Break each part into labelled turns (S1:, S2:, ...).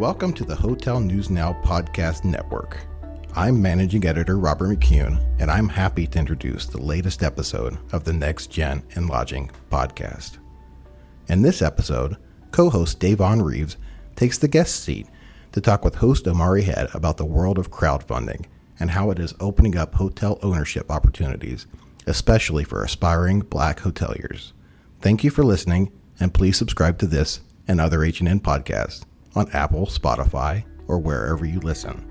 S1: Welcome to the Hotel News Now Podcast Network. I'm Managing Editor Robert McCune, and I'm happy to introduce the latest episode of the Next Gen in Lodging podcast. In this episode, co-host Davonne Reaves takes the guest seat to talk with host Omari Head about the world of crowdfunding and how it is opening up hotel ownership opportunities, especially for aspiring Black hoteliers. Thank you for listening, and please subscribe to this and other H&N podcasts on Apple, Spotify, or wherever you listen.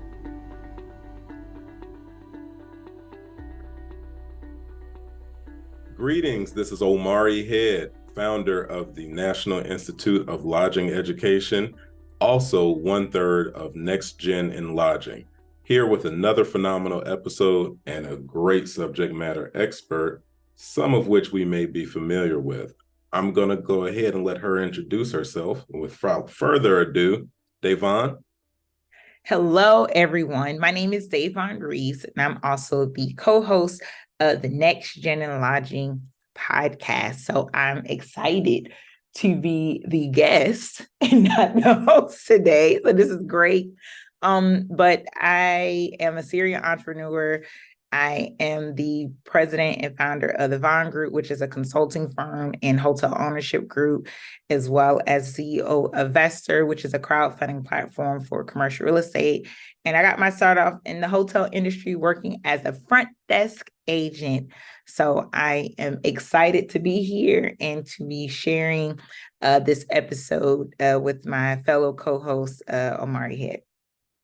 S2: Greetings, this is Omari Head, founder of the National Institute of Lodging Education, also 1/3 of Next Gen in Lodging, here with another phenomenal episode and a great subject matter expert, some of which we may be familiar with. I'm going to go ahead and let her introduce herself. Without further ado, Davonne.
S3: Hello, everyone. My name is Davonne Reaves, and I'm also the co-host of the Next Gen in Lodging podcast. So I'm excited to be the guest and not the host today. So this is great. But I am a serial entrepreneur. I am the president and founder of the Davonne Group, which is a consulting firm and hotel ownership group, as well as CEO of Vesterr, which is a crowdfunding platform for commercial real estate. And I got my start off in the hotel industry working as a front desk agent. So I am excited to be here and to be sharing this episode with my fellow co-host, Omari Head.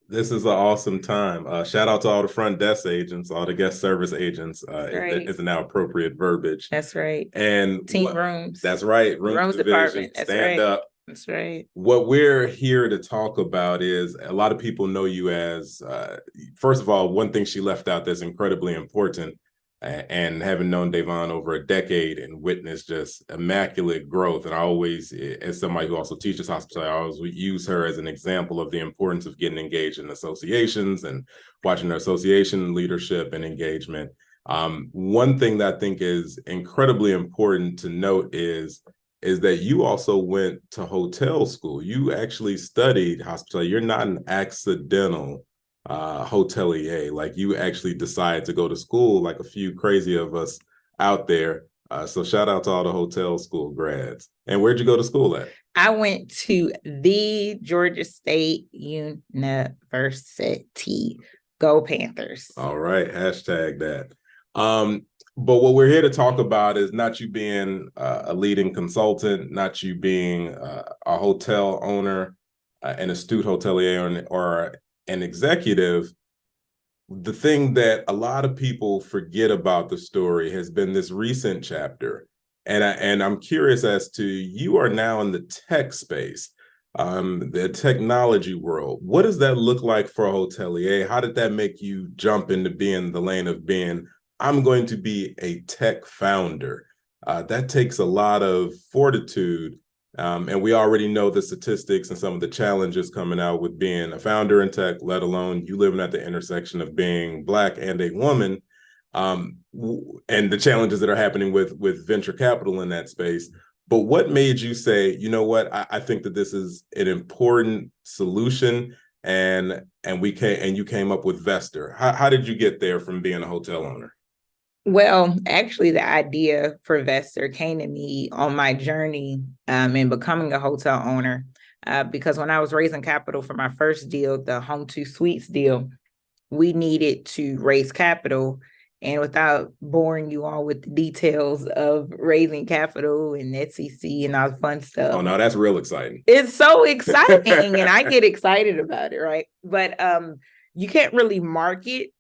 S2: This is an awesome time. Shout out to all the front desk agents, all the guest service agents.
S3: Right.
S2: It's now appropriate verbiage.
S3: That's right.
S2: And
S3: team rooms.
S2: That's right.
S3: Rooms
S2: division,
S3: department. That's
S2: stand
S3: right.
S2: up.
S3: That's right.
S2: What we're here to talk about is a lot of people know you as, first of all, one thing she left out that's incredibly important, and having known Davonne over a decade and witnessed just immaculate growth. And I always, as somebody who also teaches hospitality, I always use her as an example of the importance of getting engaged in associations and watching their association leadership and engagement. One thing that I think is incredibly important to note is that you also went to hotel school. You actually studied hospitality. You're not an accidental hotelier. Like, you actually decided to go to school, like a few crazy of us out there. So shout out to all the hotel school grads. And where'd you go to school at?
S3: I went to the Georgia State University. Go Panthers.
S2: All right, hashtag that. But what we're here to talk about is not you being a leading consultant, not you being a hotel owner, an astute hotelier, or an executive. The thing that a lot of people forget about the story has been this recent chapter. And I'm curious as to, you are now in the tech space, the technology world. What does that look like for a hotelier? How did that make you jump into being the lane of being, I'm going to be a tech founder? That takes a lot of fortitude. And we already know the statistics and some of the challenges coming out with being a founder in tech, let alone you living at the intersection of being Black and a woman, and the challenges that are happening with venture capital in that space. But what made you say, you know what, I think that this is an important solution, and you came up with Vesterr? How did you get there from being a hotel owner?
S3: Well, actually, the idea for Vesterr came to me on my journey in becoming a hotel owner, because when I was raising capital for my first deal, the Home 2 Suites deal, we needed to raise capital. And without boring you all with the details of raising capital and SEC and all the fun stuff.
S2: Oh, no, that's real exciting.
S3: It's so exciting, and I get excited about it, right? But you can't really market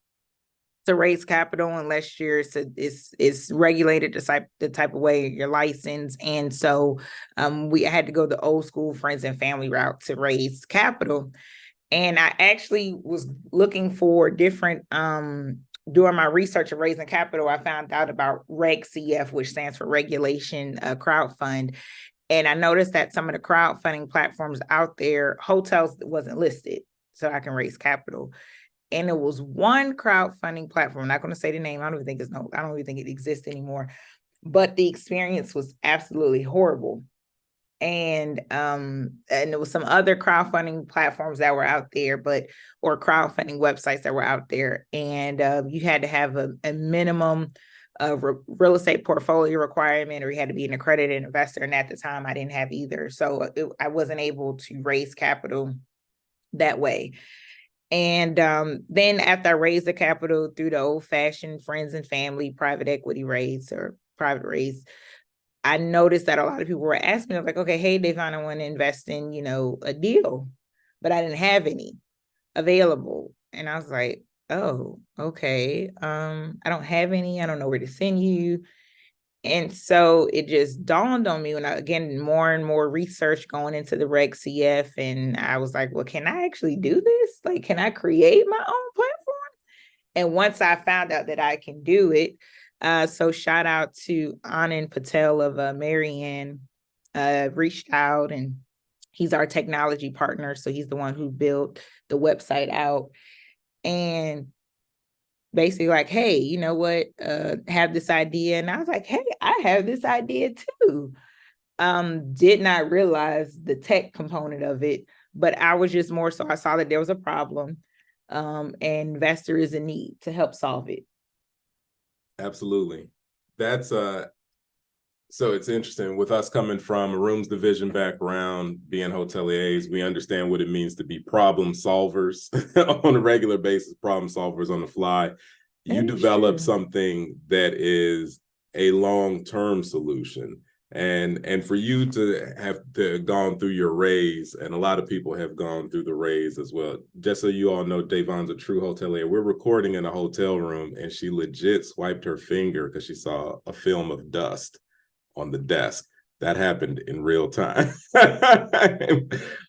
S3: to raise capital unless it's regulated the type of way you're licensed. And so we had to go the old school friends and family route to raise capital. And I actually was looking for different, during my research of raising capital, I found out about Reg CF, which stands for Regulation Crowdfund. And I noticed that some of the crowdfunding platforms out there, hotels wasn't listed, so I can raise capital. And it was one crowdfunding platform. I'm not going to say the name. I don't even think it exists anymore. But the experience was absolutely horrible. And there was some other crowdfunding platforms that were out there, or crowdfunding websites that were out there. And you had to have a minimum real estate portfolio requirement, or you had to be an accredited investor. And at the time, I didn't have either. So I wasn't able to raise capital that way. And then after I raised the capital through the old-fashioned friends and family private equity raise or private raise, I noticed that a lot of people were asking me, like, okay, hey, Davonne, I want to invest in, a deal, but I didn't have any available. And I was like, oh, okay. I don't have any. I don't know where to send you. And so it just dawned on me when again, more and more research going into the Reg CF. And I was like, well, can I actually do this? Like, can I create my own platform? And once I found out that I can do it, so shout out to Anand Patel of Marianne, reached out, and he's our technology partner. So he's the one who built the website out, and basically like, hey, you know what, have this idea. And I was like, hey, I have this idea too. Did not realize the tech component of it, but I was just more so I saw that there was a problem, and Vesterr is in need to help solve it.
S2: Absolutely. That's so it's interesting with us coming from a rooms division background, being hoteliers, we understand what it means to be problem solvers on a regular basis, problem solvers on the fly. You develop something that is a long-term solution. And for you to have gone through your raise, and a lot of people have gone through the raise as well. Just so you all know, Davonne's a true hotelier. We're recording in a hotel room, and she legit swiped her finger because she saw a film of dust on the desk. That happened in real time.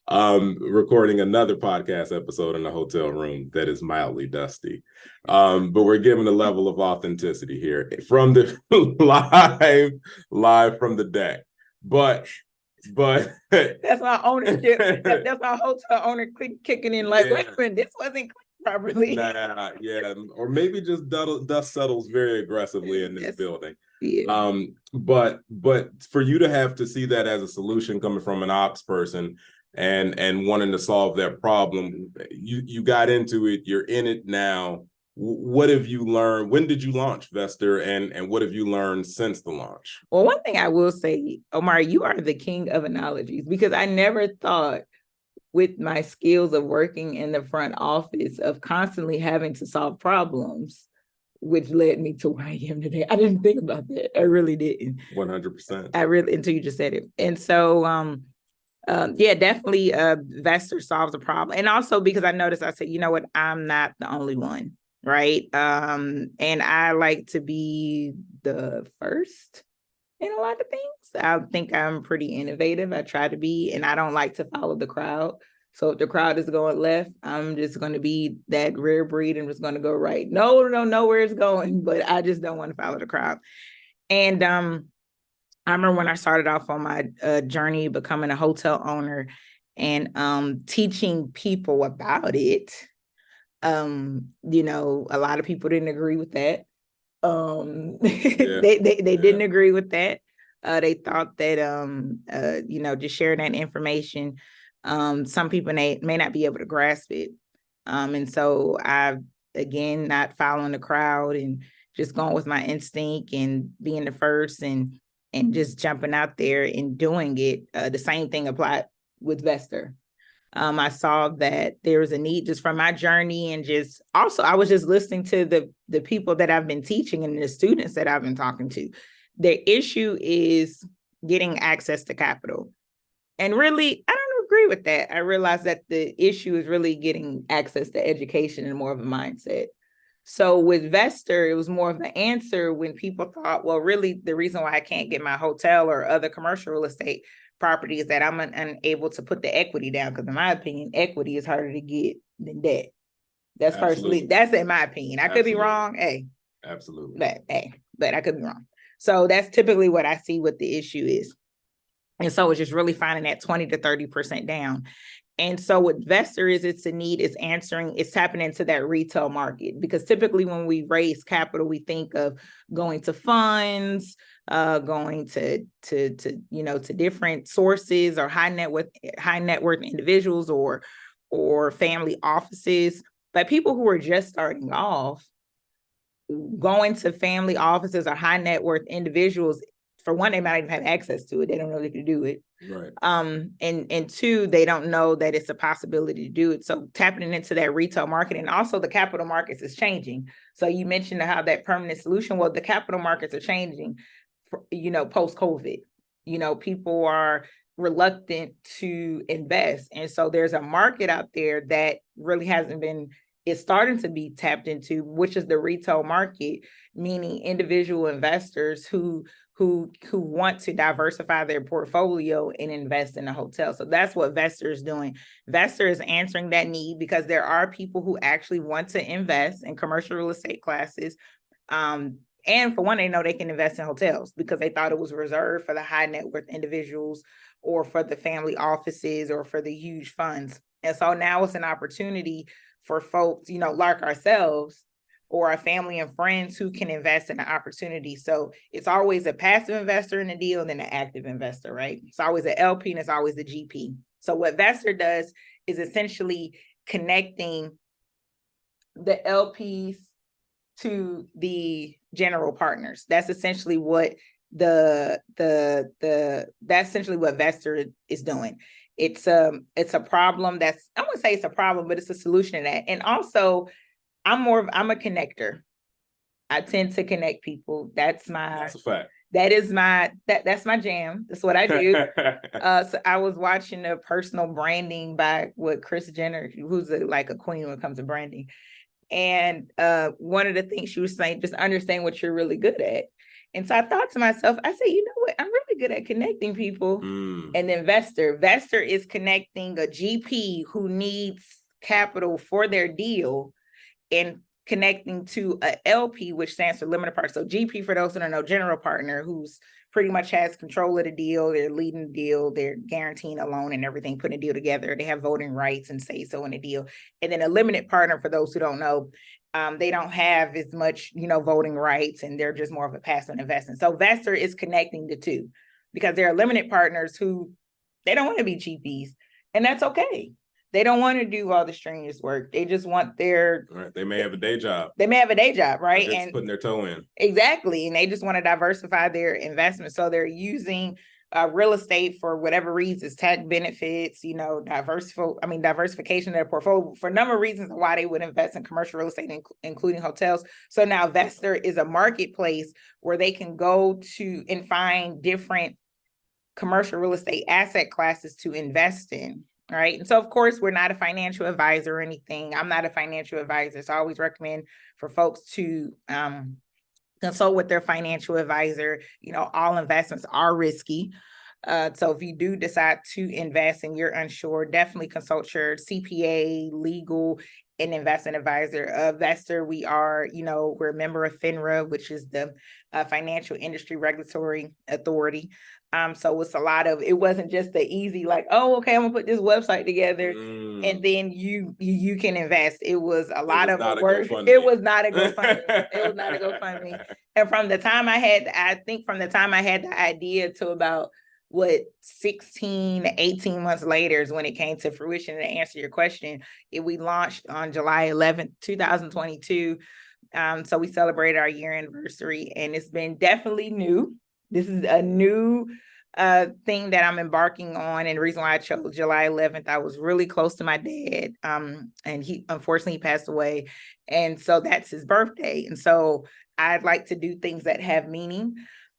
S2: Recording another podcast episode in a hotel room that is mildly dusty. But we're giving a level of authenticity here from the live from the deck. But
S3: that's my ownership. That's my hotel owner kicking in like, wait a minute, this wasn't properly.
S2: Yeah, or maybe just dust settles very aggressively in this building.
S3: Yeah.
S2: But for you to have to see that as a solution coming from an ops person and wanting to solve that problem, you got into it, you're in it now. What have you learned? When did you launch Vesterr, and what have you learned since the launch?
S3: Well, one thing I will say, Omari, you are the king of analogies, because I never thought, with my skills of working in the front office, of constantly having to solve problems, which led me to where I am today. I didn't think about that. I really didn't.
S2: 100%.
S3: I really, until you just said it. And so, yeah, definitely Vesterr solves a problem. And also because I noticed, I said, you know what, I'm not the only one, right? And I like to be the first in a lot of things. I think I'm pretty innovative. I try to be, and I don't like to follow the crowd. So if the crowd is going left, I'm just going to be that rare breed and just going to go right. No, know where it's going, but I just don't want to follow the crowd. And I remember when I started off on my journey becoming a hotel owner and teaching people about it. You know, a lot of people didn't agree with that. They didn't agree with that. They thought that you know, just sharing that information, some people may not be able to grasp it. And so I, again, not following the crowd and just going with my instinct and being the first and just jumping out there and doing it. The same thing applied with Vesterr. I saw that there was a need just from my journey, and just also I was just listening to the people that I've been teaching and the students that I've been talking to. The issue is getting access to capital. And really, I don't agree with that. I realized that the issue is really getting access to education and more of a mindset. So with Vesterr, it was more of an answer when people thought, well, really, the reason why I can't get my hotel or other commercial real estate property is that I'm unable to put the equity down. Because in my opinion, equity is harder to get than debt. That's personally, that's in my opinion. I could be wrong. Hey.
S2: Absolutely.
S3: But I could be wrong. So that's typically what I see what the issue is. And so it's just really finding that 20 to 30% down. And so what Vesterr is, it's tapping into that retail market, because typically when we raise capital, we think of going to funds, going to different sources, or high net worth individuals, or family offices. But people who are just starting off, going to family offices or high net worth individuals, for one, they might even have access to it. They don't know they can do it.
S2: Right.
S3: And two, they don't know that it's a possibility to do it. So tapping into that retail market, and also the capital markets is changing. So you mentioned how that permanent solution. Well, the capital markets are changing, post-COVID. People are reluctant to invest. And so there's a market out there that really it's starting to be tapped into, which is the retail market, meaning individual investors who want to diversify their portfolio and invest in a hotel. So that's what Vesterr is doing. Vesterr is answering that need, because there are people who actually want to invest in commercial real estate classes. And for one, they know they can invest in hotels because they thought it was reserved for the high net worth individuals, or for the family offices, or for the huge funds. And so now it's an opportunity for folks, like ourselves, or our family and friends, who can invest in an opportunity. So it's always a passive investor in the deal, and then an active investor, right? It's always an LP, and it's always a GP. So what Vesterr does is essentially connecting the LPs to the general partners. That's essentially what that's essentially what Vesterr is doing. It's a problem that's, I wouldn't say it's a problem, but it's a solution to that. And also, I'm a connector. I tend to connect people. That's a fact. That's my jam. That's what I do. So I was watching a personal branding by Kris Jenner, who's like a queen when it comes to branding. And one of the things she was saying, just understand what you're really good at. And so I thought to myself, I said, you know what? I'm really good at connecting people. And then Vesterr is connecting a GP who needs capital for their deal, and connecting to a LP, which stands for limited partner. So GP, for those who don't know, general partner, who's pretty much has control of the deal. They're leading the deal. They're guaranteeing a loan and everything, putting a deal together. They have voting rights and say so in the deal. And then a limited partner, for those who don't know, they don't have as much, voting rights, and they're just more of a passive investment. So Vesterr is connecting the two, because there are limited partners who they don't want to be GPs, and that's okay. They don't want to do all the strenuous work. They just want
S2: right. They may have a day job.
S3: Right?
S2: And putting their toe in.
S3: Exactly. And they just want to diversify their investments. So they're using real estate for whatever reasons, tax benefits, diversification of their portfolio, for a number of reasons why they would invest in commercial real estate, including hotels. So now Vesterr is a marketplace where they can go to and find different commercial real estate asset classes to invest in. Right. And so, of course, we're not a financial advisor or anything. I'm not a financial advisor. So I always recommend for folks to consult with their financial advisor. All investments are risky. So if you do decide to invest and you're unsure, definitely consult your CPA, legal, and investment advisor. Vesterr, we're a member of FINRA, which is the Financial Industry Regulatory Authority. So it wasn't just the easy, like, oh, okay, I'm gonna put this website together and then you can invest. It was a lot of work. It was not a GoFundMe. And from the time I had the idea to about 16 to 18 months later is when it came to fruition. To answer your question, we launched on July 11th, 2022. So we celebrated our year anniversary, and it's been definitely new. This is a new thing that I'm embarking on. And the reason why I chose July 11th, I was really close to my dad. And he unfortunately passed away. And so that's his birthday. And so I'd like to do things that have meaning.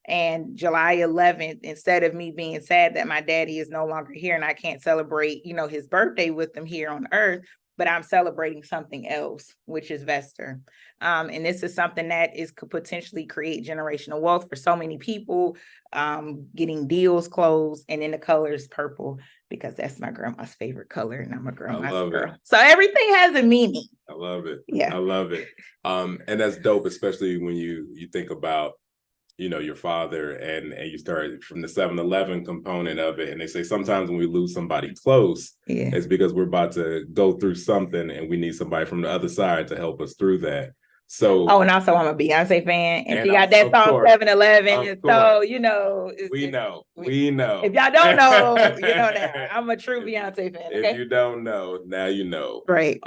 S3: And July 11th, instead of me being sad that my daddy is no longer here and I can't celebrate, his birthday with him here on earth, but I'm celebrating something else, which is Vesterr. And this is something that could potentially create generational wealth for so many people, getting deals closed. And then the color is purple, because that's my grandma's favorite color, and I'm a grandma's girl. So everything has a meaning.
S2: I love it.
S3: Yeah.
S2: I love it. And that's dope, especially when you think about your father, and you start from the 7-Eleven component of it, and they say sometimes when we lose somebody close, it's because we're about to go through something and we need somebody from the other side to help us through that. So,
S3: and also I'm a Beyonce fan, and she got that song 7-Eleven, and so we know. If y'all don't know, you know now. I'm a true Beyonce fan. Okay?
S2: If you don't know, now you know.
S3: Right.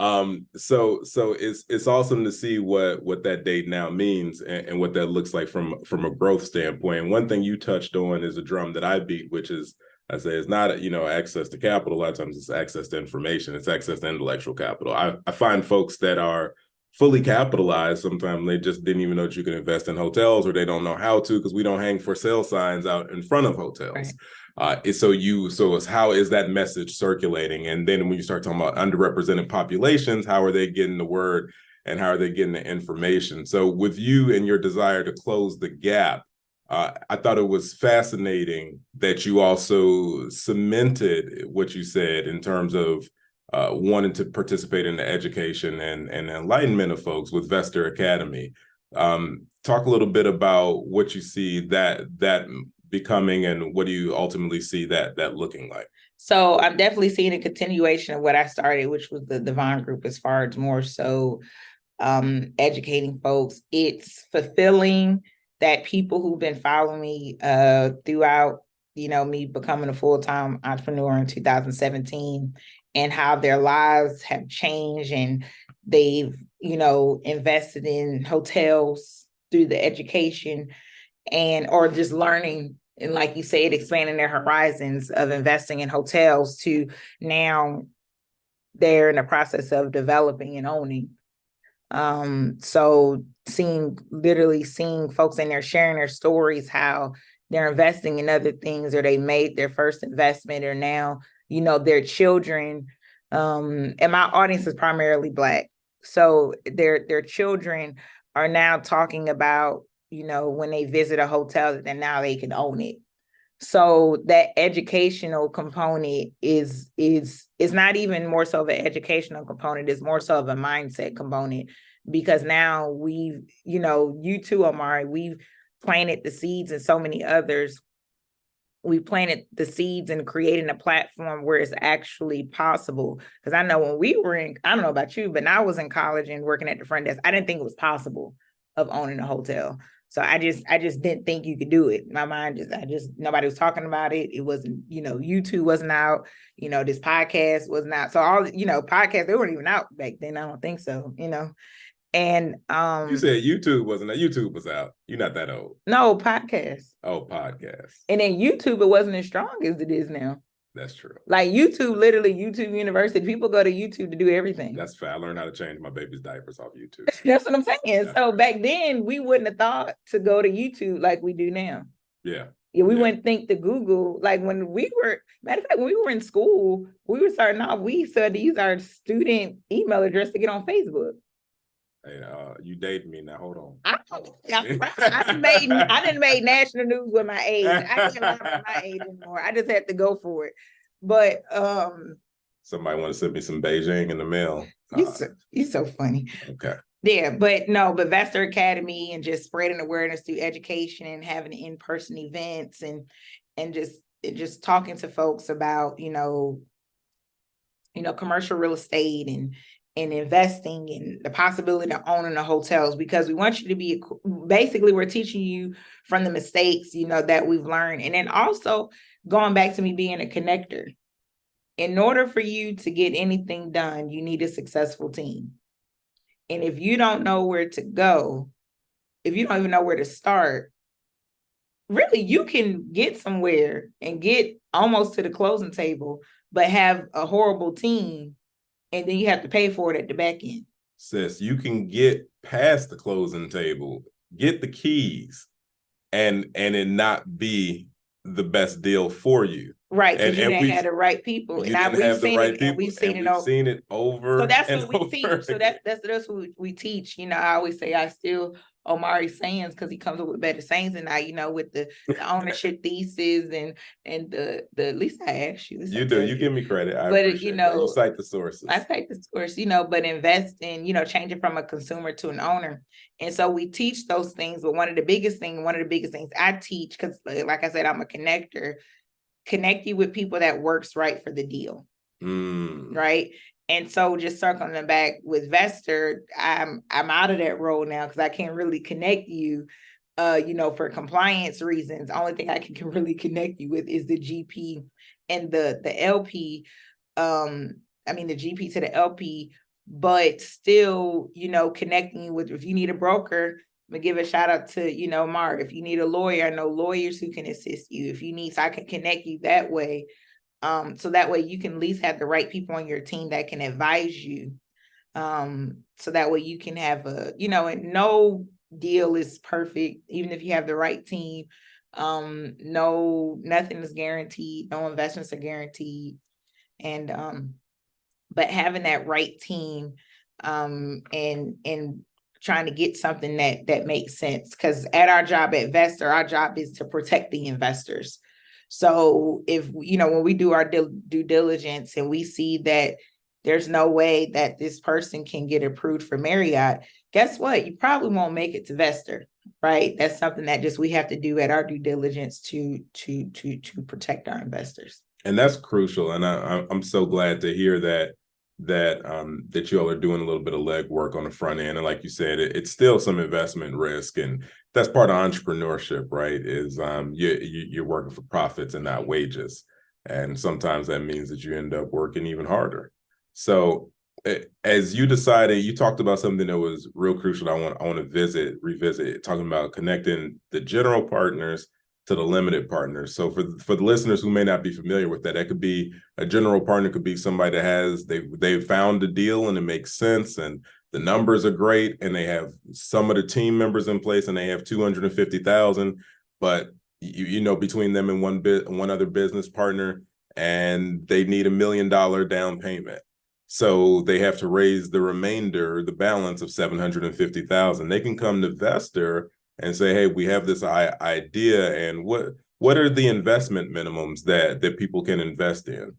S2: So it's awesome to see what that date now means and what that looks like from a growth standpoint. And one thing you touched on is a drum that I beat, which is, I say, it's not access to capital. A lot of times it's access to information. It's access to intellectual capital. I find folks that are fully capitalized, sometimes they just didn't even know that you can invest in hotels, or they don't know how to, because we don't hang for sale signs out in front of hotels. Right. So it's how is that message circulating? And then when you start talking about underrepresented populations, how are they getting the word and how are they getting the information? So with you and your desire to close the gap, I thought it was fascinating that you also cemented what you said in terms of wanting to participate in the education and enlightenment of folks with Vesterr Academy. Talk a little bit about what you see that becoming, and what do you ultimately see that looking like?
S3: So I'm definitely seeing a continuation of what I started, which was the Davonne group, as far as more so educating folks. It's fulfilling that people who've been following me throughout, me becoming a full-time entrepreneur in 2017, and how their lives have changed, and they've, invested in hotels through the education or just learning. And like you said, expanding their horizons of investing in hotels to now they're in the process of developing and owning. So literally seeing folks in there sharing their stories, how they're investing in other things, or they made their first investment, or now, their children, and my audience is primarily Black. So their children are now talking about, when they visit a hotel, that now they can own it. So that educational component is not even more so of an educational component, it's more so of a mindset component, because now we've, you too, Omari, we've planted the seeds, and so many others, we planted the seeds and creating a platform where it's actually possible. Because I know when we were I don't know about you, but I was in college and working at the front desk, I didn't think it was possible of owning a hotel. So I just didn't think you could do it. My mind nobody was talking about it. It wasn't, YouTube wasn't out, this podcast wasn't out. So all, podcasts, they weren't even out back then. I don't think so, And
S2: you said YouTube wasn't out. YouTube was out. You're not that old.
S3: No, podcast.
S2: Oh, podcast.
S3: And then YouTube, it wasn't as strong as it is now.
S2: That's true.
S3: Like YouTube, literally YouTube University. People go to YouTube to do everything.
S2: That's fair. I learned how to change my baby's diapers off YouTube.
S3: That's what I'm saying. So back then, we wouldn't have thought to go to YouTube like we do now.
S2: Yeah.
S3: We wouldn't think to Google. Like when we were, matter of fact, when we were in school, we were starting off, we started to use our student email address to get on Facebook.
S2: Hey, you dated me now. Hold on.
S3: I didn't make national news with my age. I can't lie about my age anymore. I just had to go for it. But
S2: somebody want to send me some Beijing in the mail.
S3: You're so funny.
S2: Okay.
S3: Yeah, but Vesterr Academy, and just spreading awareness through education and having in-person events and just talking to folks about commercial real estate and investing and the possibility of owning the hotels, because we want you to be, basically we're teaching you from the mistakes, that we've learned. And then also going back to me being a connector. In order for you to get anything done, you need a successful team. And if you don't know where to go, if you don't even know where to start, really you can get somewhere and get almost to the closing table, but have a horrible team. And then you have to pay for it at the back end.
S2: Sis, you can get past the closing table, get the keys, and it not be the best deal for you.
S3: Right, because you
S2: And
S3: didn't have the right people.
S2: You didn't have the right people.
S3: We've seen it
S2: over.
S3: So that's
S2: and
S3: what we teach. So that's what we teach. I always say I steal Omari sayings because he comes up with better sayings than I, with the ownership thesis and the at least I ask you.
S2: You do. You give me credit. I
S3: but
S2: appreciate that. You cite the sources.
S3: I cite the source, but invest in, changing from a consumer to an owner. And so we teach those things. But one of the biggest things I teach, because like I said, I'm a connector, connect you with people that works right for the deal. Right. And so just circling back with Vesterr, I'm out of that role now because I can't really connect you, for compliance reasons. The only thing I can really connect you with is the GP and the LP. The GP to the LP, but still, connecting you with, if you need a broker, I'm gonna give a shout out to, Mark. If you need a lawyer, I know lawyers who can assist you. If you need, so I can connect you that way. So that way you can at least have the right people on your team that can advise you. So that way you can have and no deal is perfect, even if you have the right team. Nothing is guaranteed, no investments are guaranteed. And but having that right team and trying to get something that makes sense. Because at our job at Vesterr, our job is to protect the investors. So if, when we do our due diligence and we see that there's no way that this person can get approved for Marriott, guess what? You probably won't make it to Vesterr, right? That's something that just we have to do at our due diligence to protect our investors.
S2: And that's crucial. And I'm so glad to hear that you all are doing a little bit of legwork on the front end. And like you said, it's still some investment risk. And that's part of entrepreneurship, right? Is you're working for profits and not wages. And sometimes that means that you end up working even harder. So as you decided, you talked about something that was real crucial. I want to revisit, talking about connecting the general partners to the limited partners. So for the listeners who may not be familiar with that could be a general partner, could be somebody that has, they've found a deal and it makes sense and the numbers are great and they have some of the team members in place and they have 250,000, but between them and one other business partner, and they need $1 million down payment. So they have to raise the balance of 750,000. They can come to Vesterr and say, hey, we have this idea, and what are the investment minimums that people can invest in?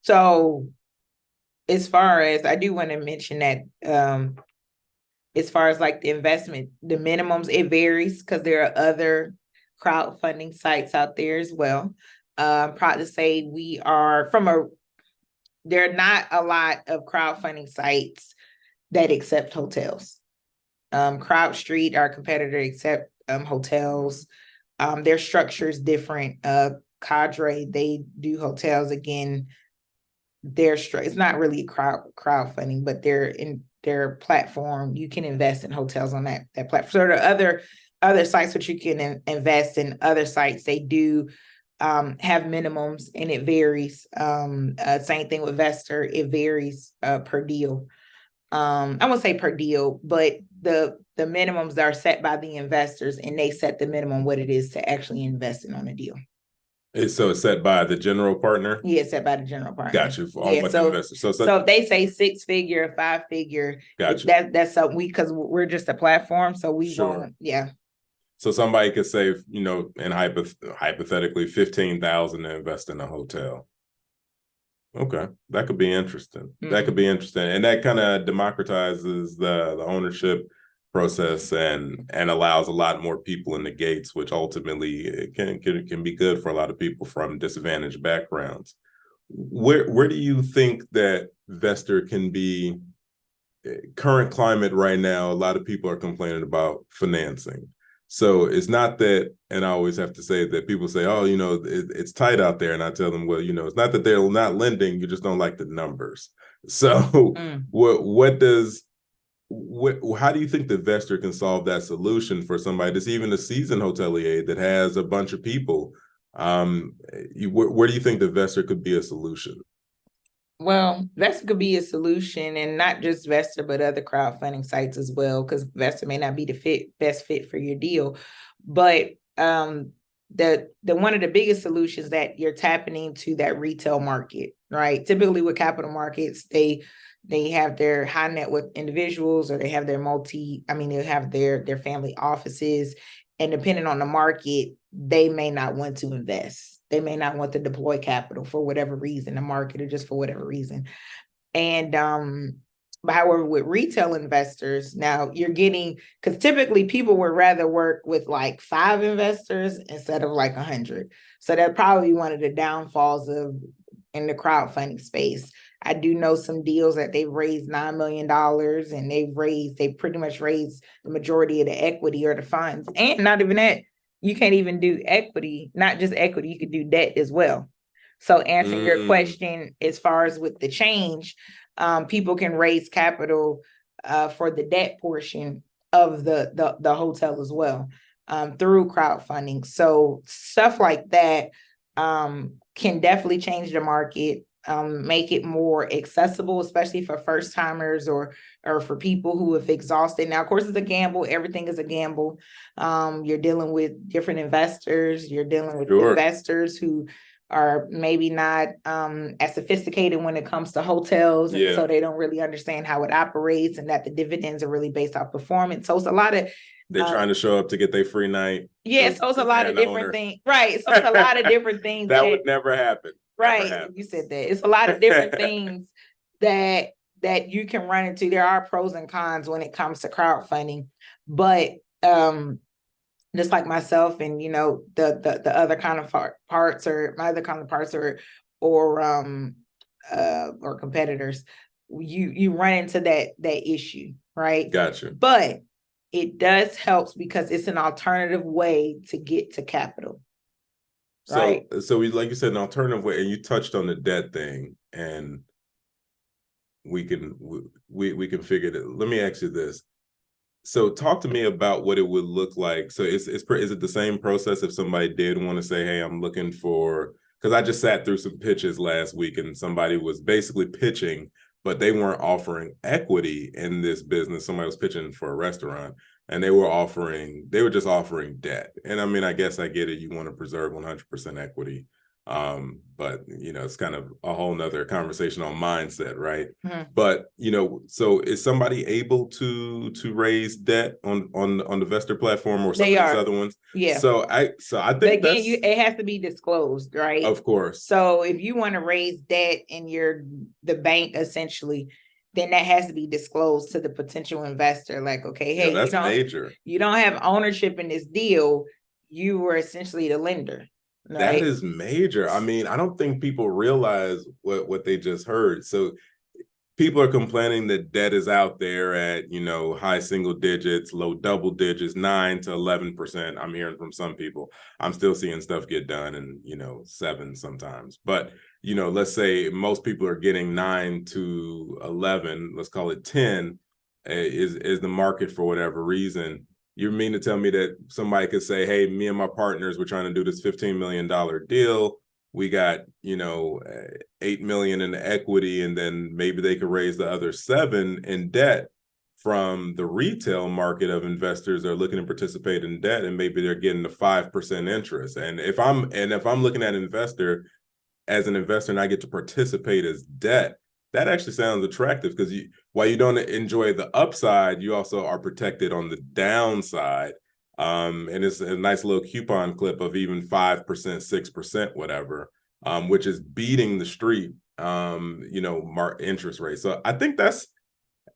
S3: So as far as, I do want to mention that as far as like the investment, the minimums, it varies because there are other crowdfunding sites out there as well. I'm proud to say there are not a lot of crowdfunding sites that accept hotels. CrowdStreet, our competitor, accept hotels. Their structure is different. Cadre, they do hotels. Again, it's not really crowdfunding, but they're in their platform. You can invest in hotels on that platform. So there are other sites which you can invest in. Other sites, they do have minimums, and it varies. Same thing with Vesterr, it varies per deal. I won't say per deal, but the minimums are set by the investors, and they set the minimum what it is to actually invest in on a deal.
S2: So it's set by the general partner?
S3: Yeah, it's set by the general partner.
S2: Got you. For investors.
S3: So if they say 6-figure, 5-figure, that's something because we're just a platform. So we won't, yeah.
S2: So somebody could save, and hypothetically 15,000 to invest in a hotel. Okay, that could be interesting. Mm-hmm. That could be interesting, and that kind of democratizes the ownership process and allows a lot more people in the gates, which ultimately can be good for a lot of people from disadvantaged backgrounds. Where do you think that Vesterr can be? Current climate right now, a lot of people are complaining about financing. So it's not that, and I always have to say that people say, oh, it's tight out there. And I tell them, well, it's not that they're not lending, you just don't like the numbers. So how do you think the Vesterr can solve that solution for somebody that's even a seasoned hotelier that has a bunch of people? Where do you think the Vesterr could be a solution?
S3: Well, Vesterr could be a solution, and not just Vesterr, but other crowdfunding sites as well, because Vesterr may not be the best fit for your deal. But the one of the biggest solutions that you're tapping into that retail market, right? Typically with capital markets, they have their high net worth individuals, or they have their they have their family offices, and depending on the market, they may not want to invest. They may not want to deploy capital for whatever reason, the market, or just for whatever reason. And but however, with retail investors, now you're getting, because typically people would rather work with like 5 investors instead of like 100. So that's probably one of the downfalls of in the crowdfunding space. I do know some deals that they've raised $9 million, and they pretty much raised the majority of the equity or the funds. And not even that, you can't even do equity, not just equity, you could do debt as well. So answering your question, as far as with the change, people can raise capital for the debt portion of the hotel as well, through crowdfunding. So stuff like that can definitely change the market, make it more accessible, especially for first timers or for people who have exhausted. Now, of course, it's a gamble. Everything is a gamble. You're dealing with different investors. You're dealing with investors who are maybe not as sophisticated when it comes to hotels. And so they don't really understand how it operates, and that the dividends are really based off performance. So it's a lot of,
S2: they're trying to show up to get their free night.
S3: Yeah, so it's a lot of different things. Right. So it's a lot of different things.
S2: That would never happen.
S3: Right. You said that. It's a lot of different things that you can run into. There are pros and cons when it comes to crowdfunding. But just like myself and, the other counterparts, or my other counterparts, or competitors, you run into that issue, right?
S2: Gotcha.
S3: But it does help because it's an alternative way to get to capital.
S2: Right. So we, like you said, an alternative way, and you touched on the debt thing, and we can figure it. Let me ask you this. So talk to me about what it would look like. So is it the same process if somebody did want to say, hey, I'm looking for, because I just sat through some pitches last week, and somebody was basically pitching, but they weren't offering equity in this business. Somebody was pitching for a restaurant, and they were just offering debt. And I mean, I guess I get it. You want to preserve 100% equity. But it's kind of a whole nother conversation on mindset, right? Mm-hmm. But so is somebody able to raise debt on the Vesterr platform or some of these other ones?
S3: Yeah.
S2: So I think
S3: it has to be disclosed, right?
S2: Of course.
S3: So if you want to raise debt in the bank, essentially, then that has to be disclosed to the potential investor. Like, okay, hey,
S2: that's major.
S3: You don't have ownership in this deal. You were essentially the lender.
S2: Right? That is major. I mean, I don't think people realize what they just heard. So people are complaining that debt is out there at, high single digits, low double digits, 9 to 11%. I'm hearing from some people. I'm still seeing stuff get done in, 7 sometimes. But, let's say most people are getting 9 to 11, let's call it 10, is the market for whatever reason. You mean to tell me that somebody could say, hey, me and my partners, we're trying to do this $15 million deal. We got, $8 million in equity, and then maybe they could raise the other $7 million in debt from the retail market of investors that are looking to participate in debt, and maybe they're getting the 5% interest. And if I'm looking at an investor as an investor and I get to participate as debt, that actually sounds attractive, because while you don't enjoy the upside, you also are protected on the downside. And it's a nice little coupon clip of even 5%, 6%, whatever, which is beating the street, interest rate. So I think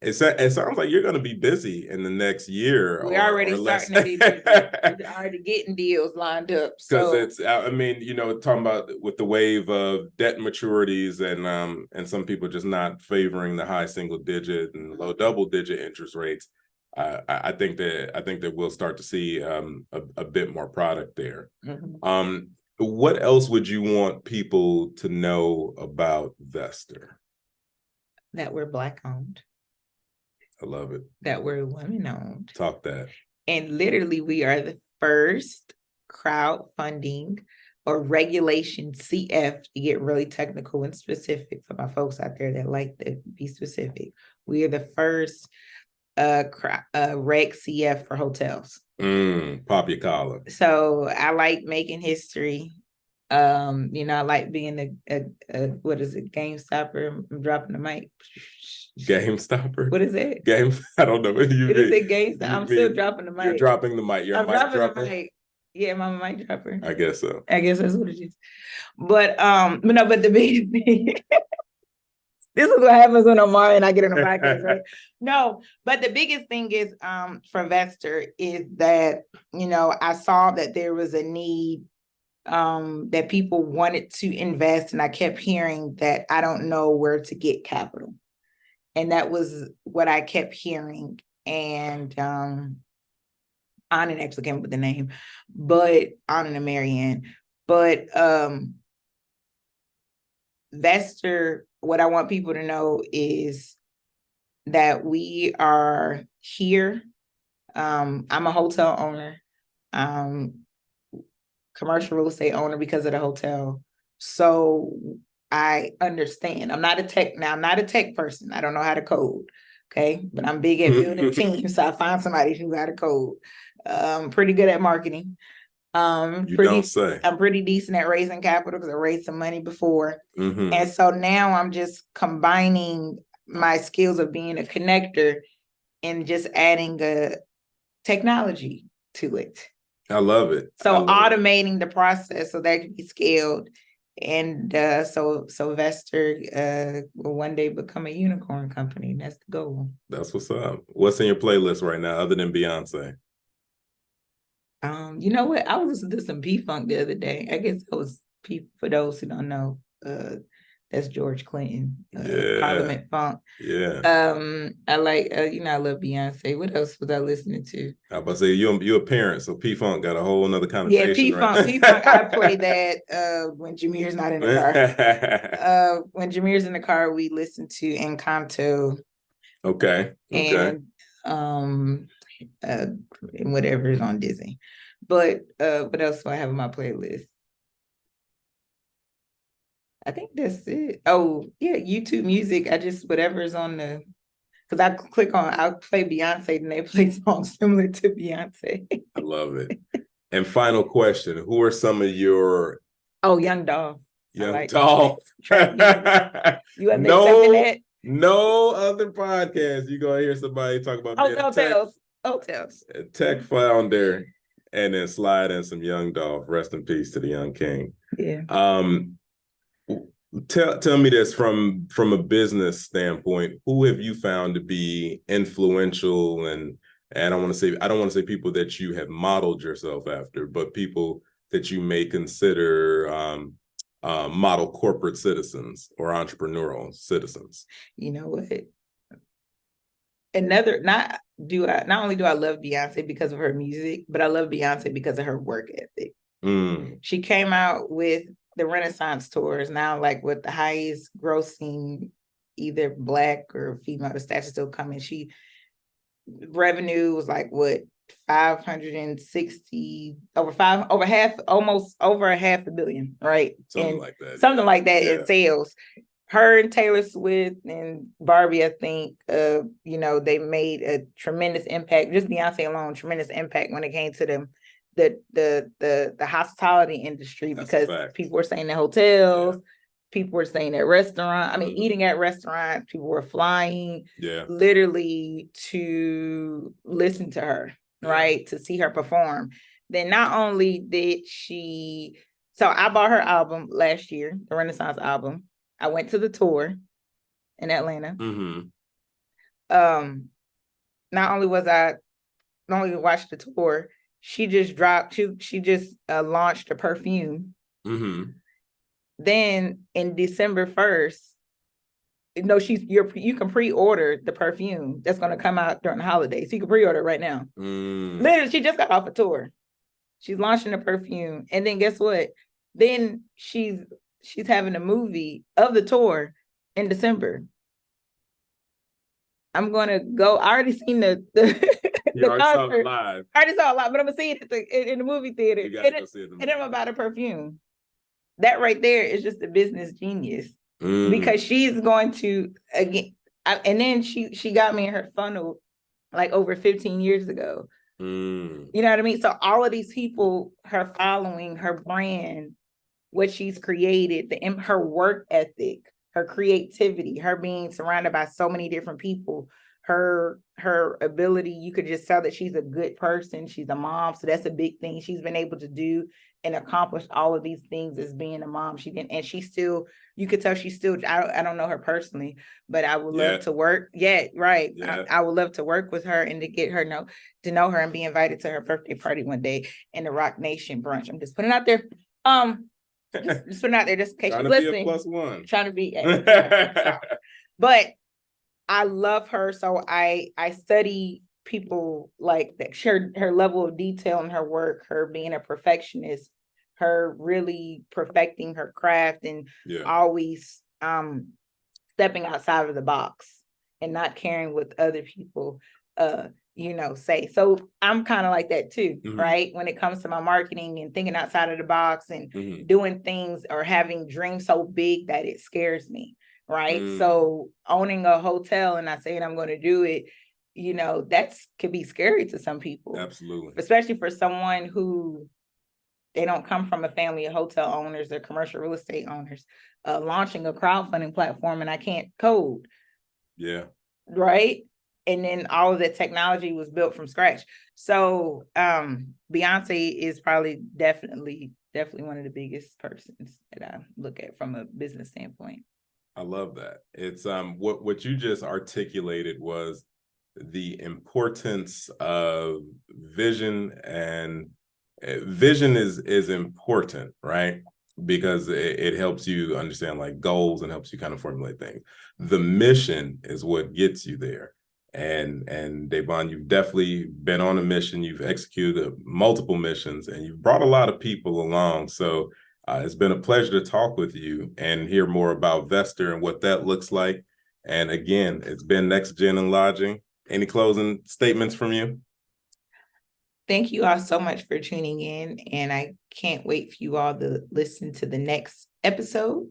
S2: it sounds like you're going to be busy in the next year.
S3: We're already starting to be busy. We're already getting deals lined up.
S2: Because talking about with the wave of debt maturities and some people just not favoring the high single digit and low double digit interest rates. I think that we'll start to see a bit more product there. Mm-hmm. What else would you want people to know about Vesterr?
S3: That we're Black owned.
S2: I love it.
S3: That we're women owned.
S2: Talk that.
S3: And literally, we are the first crowdfunding or regulation CF, to get really technical and specific for my folks out there that like to be specific. We are the first reg CF for hotels.
S2: Pop your collar.
S3: So I like making history. I like being a what is it, game stopper? I'm dropping the mic.
S2: Game stopper?
S3: What is it?
S2: I don't know what you mean.
S3: It is a game stopper. I'm still dropping the mic.
S2: You're dropping the mic. You're a mic dropper?
S3: Yeah, I'm a mic dropper.
S2: I guess so.
S3: I guess that's what it is. But the biggest thing, this is what happens when Omari and I get on the podcast, right? No, but the biggest thing is for Vesterr is that, I saw that there was a need, that people wanted to invest, and I kept hearing that I don't know where to get capital. And that was what I kept hearing. And Anna actually came up with the name, but Anna and Marianne. But Vesterr, what I want people to know is that we are here. I'm a hotel owner, commercial real estate owner because of the hotel. So I understand. I'm not a tech person. I don't know how to code. Okay. But I'm big at building teams. So I find somebody who got to code. Pretty good at marketing.
S2: Don't say.
S3: I'm pretty decent at raising capital because I raised some money before.
S2: Mm-hmm.
S3: And so now I'm just combining my skills of being a connector and just adding a technology to it.
S2: I love it.
S3: So automating the process so that can be scaled. And so Vesterr will one day become a unicorn company. That's the goal. That's
S2: what's up. What's in your playlist right now other than Beyonce?
S3: You know what? I was listening to some P-Funk the other day. I guess that was for those who don't know. That's George Clinton, Parliament Funk.
S2: Yeah.
S3: I like, I love Beyonce. What else was I listening to?
S2: I was about to say, you're a parent, so P-Funk got a whole nother connotation.
S3: Yeah, P-Funk, I play that when Jameer's not in the car. When Jameer's in the car, we listen to Encanto.
S2: Okay.
S3: And whatever is on Disney. But what else do I have on my playlist? I think that's it. Oh, yeah, YouTube music. I just, whatever's on because I'll play Beyonce and they play songs similar to Beyonce.
S2: I love it. And final question, who are some of your...
S3: Oh, Young Dolph.
S2: Young Dolph.
S3: You have to accept that?
S2: No other podcast you're going to hear somebody talk about
S3: hotels.
S2: A tech founder, and then slide in some Young Dolph. Rest in peace to the young king.
S3: Yeah.
S2: Tell me this from a business standpoint. Who have you found to be influential, and I don't want to say people that you have modeled yourself after, but people that you may consider model corporate citizens or entrepreneurial citizens?
S3: You know what? Not only do I love Beyonce because of her music, but I love Beyonce because of her work ethic. She came out with the Renaissance tours, now like with the highest grossing, either Black or female, the stats are still coming. Revenue was like what, 560 almost over a $500 million, right?
S2: Something like that
S3: in sales. Her and Taylor Swift and Barbie, I think, they made a tremendous impact. Just Beyonce alone, tremendous impact when it came to the hospitality industry.
S2: That's
S3: because people were staying in hotels, people were staying at restaurants. I mean, eating at restaurants. People were flying, literally to listen to her, right, to see her perform. Then not only did so I bought her album last year, the Renaissance album. I went to the tour in Atlanta.
S2: Mm-hmm.
S3: Not only watched the tour, she just launched a perfume.
S2: Mm-hmm.
S3: Then in December 1st, you can pre-order the perfume that's going to come out during the holidays. So you can pre-order it right now. Literally, she just got off a tour. She's launching a perfume, and then guess what? Then she's having a movie of the tour in December. I'm gonna go. I already seen the
S2: saw it live.
S3: I already saw it live, but I'm gonna see it in the movie theater. And then I'm gonna buy the perfume. That right there is just a business genius, because she's going to again. And then she got me in her funnel like over 15 years ago. You know what I mean? So all of these people, her following, her brand, what she's created, her work ethic, her creativity, her being surrounded by so many different people, her ability, you could just tell that she's a good person. She's a mom. So that's a big thing she's been able to do and accomplish all of these things as being a mom. You could tell she's still, I don't know her personally, but I would love to work. Yeah, right. Yeah. I would love to work with her and to get her to know her and be invited to her birthday party one day in the Rock Nation brunch. I'm just putting it out there. Just putting it out there, just in case you're listening.
S2: +1.
S3: Trying to be, but I love her. So I study people like that, her level of detail in her work, her being a perfectionist, her really perfecting her craft and always stepping outside of the box and not caring what other people say. So I'm kind of like that too, right? When it comes to my marketing and thinking outside of the box and doing things or having dreams so big that it scares me, right? So owning a hotel and not saying I'm going to do it, that could be scary to some people.
S2: Absolutely.
S3: Especially for someone who they don't come from a family of hotel owners, they're commercial real estate owners, launching a crowdfunding platform and I can't code.
S2: Yeah.
S3: Right. And then all of the technology was built from scratch. So Beyonce is probably definitely one of the biggest persons that I look at from a business standpoint.
S2: I love that. It's what you just articulated was the importance of vision, and vision is important, right? Because it helps you understand like goals and helps you kind of formulate things. The mission is what gets you there. And Davonne, you've definitely been on a mission. You've executed multiple missions and you've brought a lot of people along. So it's been a pleasure to talk with you and hear more about Vesterr and what that looks like. And again, it's been Next Gen in Lodging. Any closing statements from you?
S3: Thank you all so much for tuning in. And I can't wait for you all to listen to the next episode.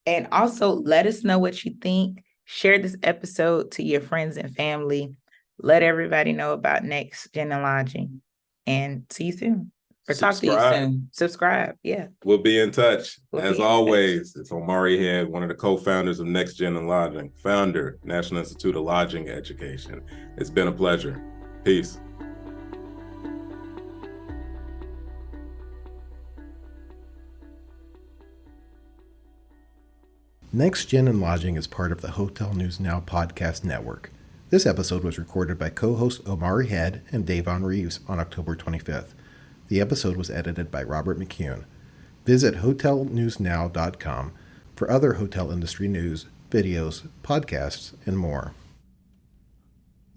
S3: And also let us know what you think. Share this episode to your friends and family. Let everybody know about Next Gen in Lodging. And see you soon. Or talk to you soon. Subscribe. Yeah.
S2: We'll be in touch. As always, it's Omari Head, one of the co-founders of Next Gen in Lodging, founder, National Institute of Lodging Education. It's been a pleasure. Peace.
S1: Next Gen in Lodging is part of the Hotel News Now podcast network. This episode was recorded by co-hosts Omari Head and Davonne Reaves on October 25th. The episode was edited by Robert McCune. Visit hotelnewsnow.com for other hotel industry news, videos, podcasts, and more.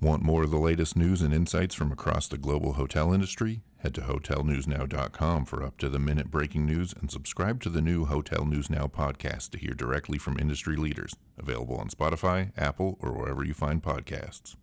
S4: Want more of the latest news and insights from across the global hotel industry? Head to hotelnewsnow.com for up-to-the-minute breaking news and subscribe to the new Hotel News Now podcast to hear directly from industry leaders. Available on Spotify, Apple, or wherever you find podcasts.